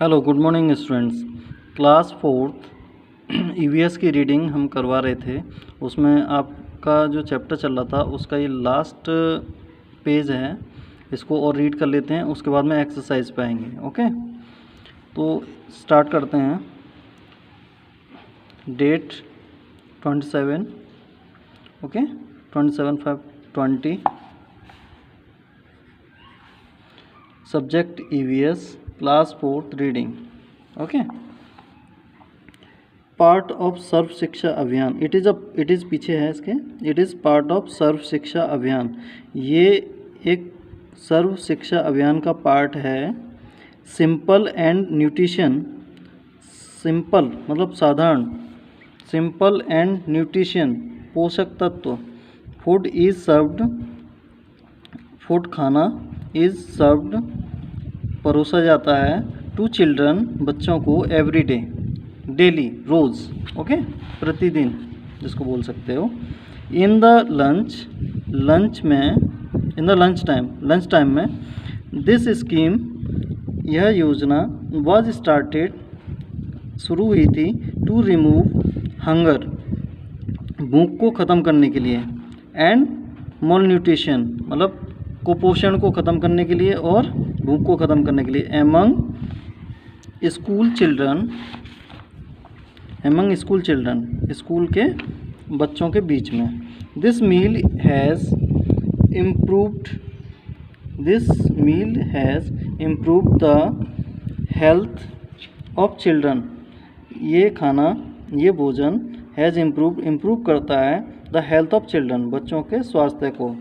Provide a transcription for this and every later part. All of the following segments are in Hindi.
Hello good morning students. Class fourth EVS की रीडिंग हम करवा रहे थे। उसमें आपका जो चैप्टर चल रहा था उसका ये लास्ट पेज है। इसको और रीड कर लेते हैं, उसके बाद में एक्सरसाइज पे आएंगे। ओके, तो स्टार्ट करते हैं। Date 27, okay, 27/5/20। Subject EVS, class fourth reading. Okay, part of Sarva Shiksha Abhiyan. It is पीछे है इसके। It is part of Sarva Shiksha Abhiyan. ये एक सर्व शिक्षा अभियान का पार्ट है। सिंपल एंड न्यूट्रिशन, सिंपल मतलब साधारण, सिंपल एंड न्यूट्रिशन पोषक तत्व। फूड इज सर्व्ड, फूड खाना इज सर्व्ड परोसा जाता है टू चिल्ड्रन बच्चों को एवरी डे, डेली रोज़, ओके, प्रतिदिन जिसको बोल सकते हो। इन द लंच में, इन द लंच टाइम में दिस स्कीम, यह योजना वाज स्टार्टेड, शुरू हुई थी, टू रिमूव हंगर, भूख को ख़त्म करने के लिए, एंड मॉल न्यूट्रिशन मतलब कुपोषण को ख़त्म करने के लिए और भूख को ख़त्म करने के लिए, एमंग स्कूल चिल्ड्रन, स्कूल के बच्चों के बीच में। This meal has improved the health of children. ये खाना, ये भोजन हैज़ इम्प्रूव करता है द हेल्थ ऑफ चिल्ड्रन, बच्चों के स्वास्थ्य को।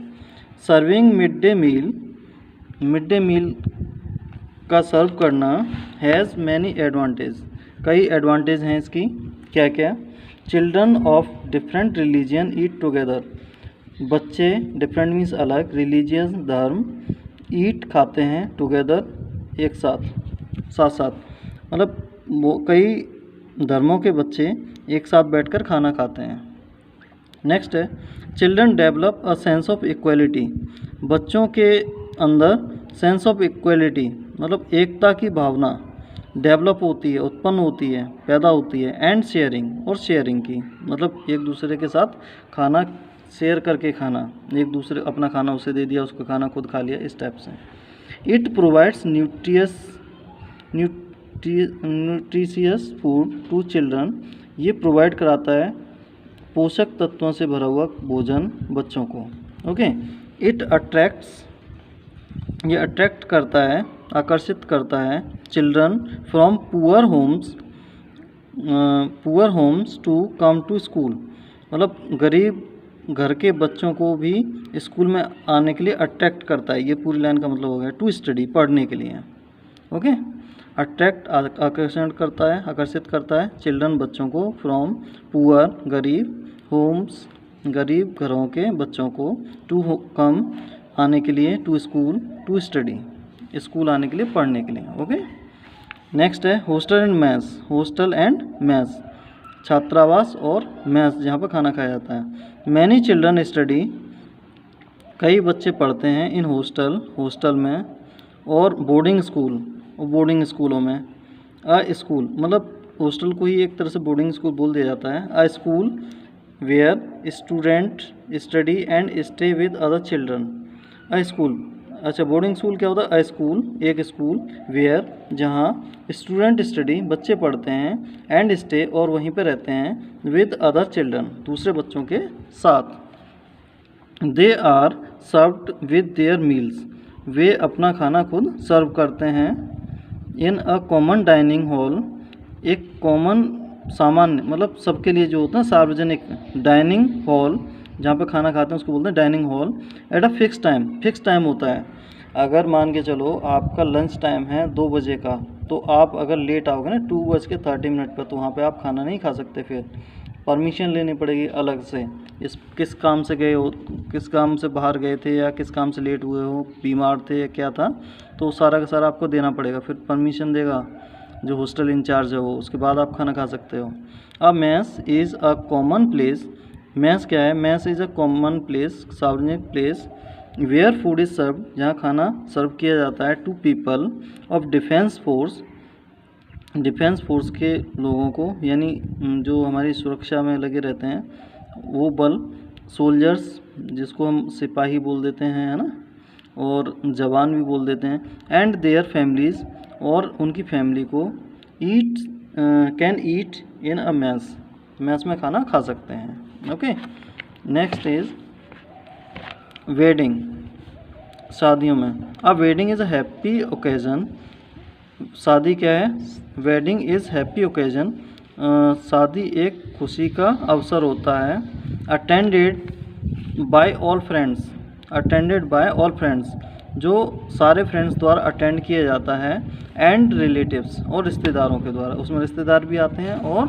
सर्विंग मिड डे मील का सर्व करना हैज़ मैनी एडवांटेज, कई एडवांटेज हैं इसकी। क्या क्या? Children of different religion eat together, बच्चे, डिफरेंट मीन्स अलग, रिलीजियस धर्म, ईट खाते हैं, टुगेदर एक साथ मतलब वो कई धर्मों के बच्चे एक साथ बैठकर खाना खाते हैं। नेक्स्ट है children develop a sense of equality, बच्चों के अंदर सेंस ऑफ इक्वलिटी मतलब एकता की भावना डेवलप होती है, उत्पन्न होती है, पैदा होती है। एंड शेयरिंग, और शेयरिंग की मतलब एक दूसरे के साथ खाना शेयर करके खाना, एक दूसरे अपना खाना उसे दे दिया, उसका खाना खुद खा लिया, इस टाइप से। It provides nutritious food to children, ये प्रोवाइड कराता है पोषक तत्वों से भरा हुआ भोजन बच्चों को। ओके, इट अट्रैक्ट्स, ये अट्रैक्ट करता है, आकर्षित करता है children from poor homes to come to school, मतलब गरीब घर के बच्चों को भी स्कूल में आने के लिए अट्रैक्ट करता है। ये पूरी लाइन का मतलब हो गया टू स्टडी, पढ़ने के लिए। ओके, अट्रैक्ट आकर्षित करता है चिल्ड्रन बच्चों को, फ्रॉम पुअर गरीब, होम्स गरीब घरों के बच्चों को, टू कम आने के लिए, to school to study school आने के लिए, पढ़ने के लिए। ओके, नेक्स्ट है हॉस्टल एंड मैस, छात्रावास और मैस जहाँ पर खाना खाया जाता है। मैनी चिल्ड्रन स्टडी, कई बच्चे पढ़ते हैं, इन हॉस्टल में, और बोर्डिंग स्कूलों में। अ स्कूल मतलब हॉस्टल को ही एक तरह से बोर्डिंग स्कूल बोल दिया जाता है। A school where student study and stay with other children. A school, अच्छा बोर्डिंग स्कूल क्या होता है? अ स्कूल, एक स्कूल, वेयर जहाँ, स्टूडेंट स्टडी बच्चे पढ़ते हैं, एंड स्टे और वहीं पे रहते हैं, विद अदर चिल्ड्रन दूसरे बच्चों के साथ। They are served with their meals, वे अपना खाना खुद सर्व करते हैं। In a common dining hall, एक कॉमन सामान्य मतलब सबके लिए जो होता है सार्वजनिक डाइनिंग हॉल जहाँ पे खाना खाते हैं उसको बोलते हैं dining hall. At a fix time होता है। अगर मान के चलो आपका लंच टाइम है 2 बजे का, तो आप अगर लेट आओगे ना 2:30 पर, तो वहाँ पे आप खाना नहीं खा सकते, फिर परमिशन लेनी पड़ेगी अलग से। इस किस काम से गए हो, किस काम से बाहर गए थे, या किस काम से लेट हुए हो, बीमार थे या क्या था, तो सारा का सारा आपको देना पड़ेगा, फिर परमिशन देगा जो हॉस्टल इंचार्ज है वो, उसके बाद आप खाना खा सकते हो। A mess is a common place, mess क्या है? Mess is a common place, सार्वजनिक place, where food is serve, जहाँ खाना सर्व किया जाता है, to people of defence force, defence force के लोगों को, यानी जो हमारी सुरक्षा में लगे रहते हैं वो बल, सोल्जर्स जिसको हम सिपाही बोल देते हैं, है ना, और जवान भी बोल देते हैं, एंड देयर फैमिलीज़, और उनकी फैमिली को eat can eat in a mess, mess में खाना खा सकते हैं। ओके, नेक्स्ट इज वेडिंग, शादियों में। अब wedding is a happy occasion, शादी क्या है, वेडिंग इज़ हैप्पी ओकेजन, शादी एक खुशी का अवसर होता है। Attended by all friends, attended by all friends, जो सारे फ्रेंड्स द्वारा अटेंड किया जाता है, एंड रिलेटिव्स, और रिश्तेदारों के द्वारा, उसमें रिश्तेदार भी आते हैं और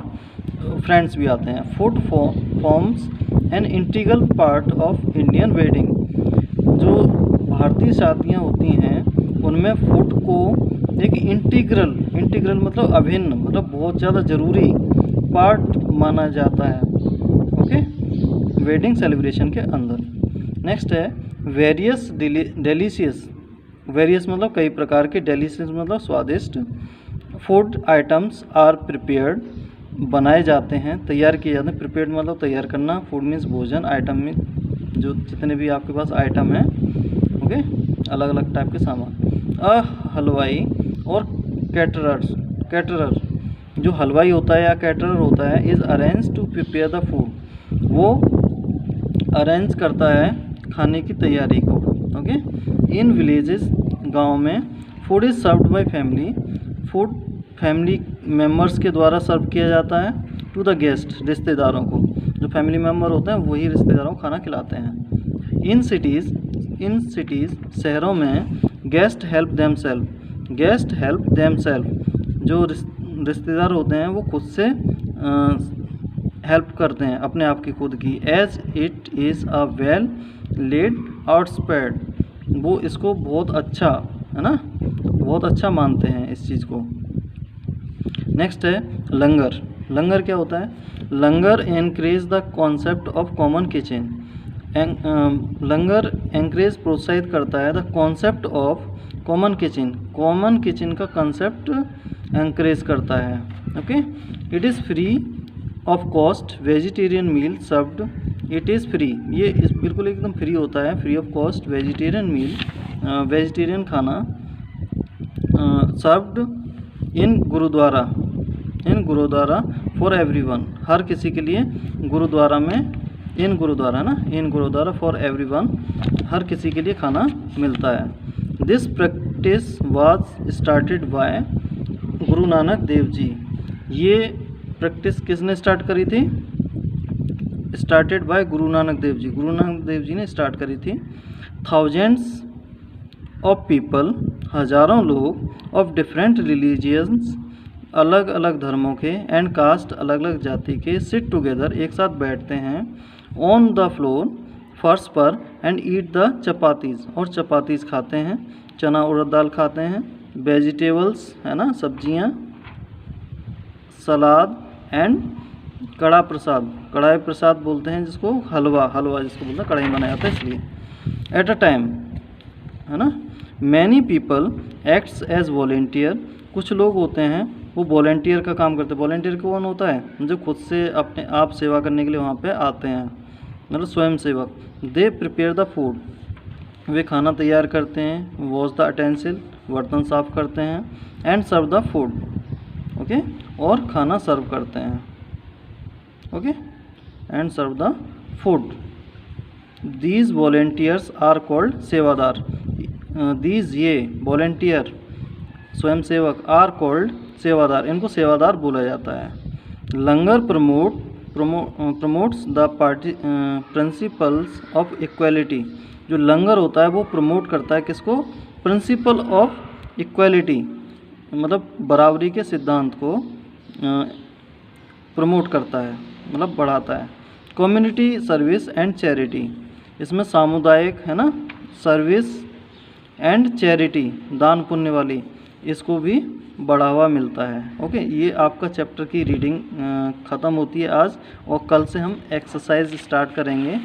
फ्रेंड्स भी आते हैं। Food forms an integral part of Indian wedding, जो भारतीय शादियाँ होती हैं उनमें फूड को एक इंटीग्रल मतलब अभिन्न, मतलब बहुत ज़्यादा ज़रूरी पार्ट माना जाता है। ओके, वेडिंग सेलिब्रेशन के अंदर। नेक्स्ट है वेरियस डेलीशियस, वेरियस मतलब कई प्रकार के, डेलीशियस मतलब स्वादिष्ट, फूड आइटम्स आर प्रिपेयर्ड, बनाए जाते हैं, तैयार किए जाते हैं। प्रिपेयर्ड मतलब तैयार करना, फूड मीन्स भोजन, आइटम में जो जितने भी आपके पास आइटम हैं, ओके, अलग अलग टाइप के सामान। हलवाई और कैटरर, जो हलवाई होता है या कैटरर होता है, is arrange to prepare the food, वो अरेंज करता है खाने की तैयारी को। ओके, इन विलेजेस, गांव में, food is served by family, food family members के द्वारा सर्व किया जाता है, टू द गेस्ट, रिश्तेदारों को, जो फैमिली मेम्बर होते हैं वही रिश्तेदारों को खाना खिलाते हैं। इन सिटीज़, शहरों में, गेस्ट हेल्प देमसेल्फ, जो रिश्तेदार होते हैं वो खुद से हेल्प करते हैं अपने आप की, खुद की। As it is a well laid outspread, वो इसको बहुत अच्छा, है ना, बहुत अच्छा मानते हैं इस चीज़ को। नेक्स्ट है लंगर। लंगर क्या होता है, langar encourage the concept of common kitchen, langar encourage प्रोत्साहित करता है the concept of common kitchen, common kitchen का कंसेप्ट एनकरेज करता है। Okay, it is free of cost vegetarian meal served, it is free, ये इस बिल्कुल एकदम फ्री होता है, free of cost vegetarian meal, vegetarian खाना, served in gurudwara for everyone, हर किसी के लिए, गुरुद्वारा में, इन गुरुद्वारा फॉर एवरीवन, हर किसी के लिए खाना मिलता है। This practice was started by Guru Nanak Dev ji, ये प्रैक्टिस किसने स्टार्ट करी थी, स्टार्टेड बाय गुरु नानक देव जी, गुरु नानक देव जी ने स्टार्ट करी थी। थाउजेंड्स ऑफ पीपल, हज़ारों लोग, ऑफ डिफरेंट रिलीजियंस, अलग अलग धर्मों के, एंड कास्ट, अलग अलग जाति के, सिट टुगेदर, एक साथ बैठते हैं, ऑन द फ्लोर, फर्श पर, एंड ईट द चपातीज़, और चपातीज़ खाते हैं, चना उड़द दाल खाते हैं, वेजिटेबल्स, है ना, सब्जियां, सलाद, एंड कड़ा प्रसाद, कढ़ाई प्रसाद बोलते हैं जिसको, हलवा जिसको बोलते हैं, कढ़ाई में बनाया जाता है इसलिए। एट अ टाइम, है ना, many people acts as volunteer, कुछ लोग होते हैं वो वॉलेंटियर का काम करते हैं। वॉलेंटियर कौन होता है, जो खुद से अपने आप सेवा करने के लिए वहाँ पे आते हैं, मतलब स्वयं सेवक। दे प्रिपेयर द फूड, वे खाना तैयार करते हैं, वॉश द अटेंसिल, बर्तन साफ करते हैं, and serve the food, okay, और खाना सर्व करते हैं, okay, and serve the food. These volunteers are called sevadar, these, ये वॉलेंटियर स्वयं सेवक, आर कॉल्ड सेवादार, इनको सेवादार बोला जाता है। Langar promotes the principles of equality, जो लंगर होता है वो प्रमोट करता है किसको, प्रिंसिपल ऑफ इक्वालिटी, मतलब बराबरी के सिद्धांत को प्रमोट करता है, मतलब बढ़ाता है। कम्युनिटी सर्विस एंड चैरिटी, इसमें सामुदायिक, है ना, सर्विस एंड चैरिटी, दान पुण्य वाली, इसको भी बढ़ावा मिलता है। ओके, ये आपका चैप्टर की रीडिंग ख़त्म होती है आज, और कल से हम एक्सरसाइज स्टार्ट करेंगे,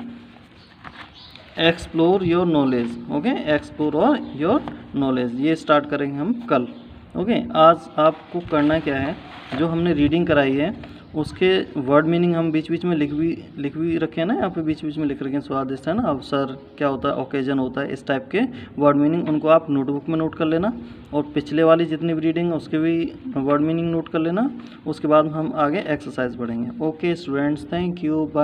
explore your knowledge. Okay, explore your knowledge, ये स्टार्ट करेंगे हम कल। ओके, आज आपको करना क्या है, जो हमने रीडिंग कराई है उसके वर्ड मीनिंग हम बीच बीच में लिख भी रखे हैं ना, यहाँ पे बीच बीच में लिख रखे हैं। स्वादिष्ट है ना, अवसर क्या होता है, ओकेजन होता है, इस टाइप के वर्ड मीनिंग उनको आप नोटबुक में नोट कर लेना, और पिछले वाली जितनी भी रीडिंग है उसके भी वर्ड मीनिंग नोट कर लेना। उसके बाद हम आगे एक्सरसाइज पढ़ेंगे। Okay students, thank you, bye.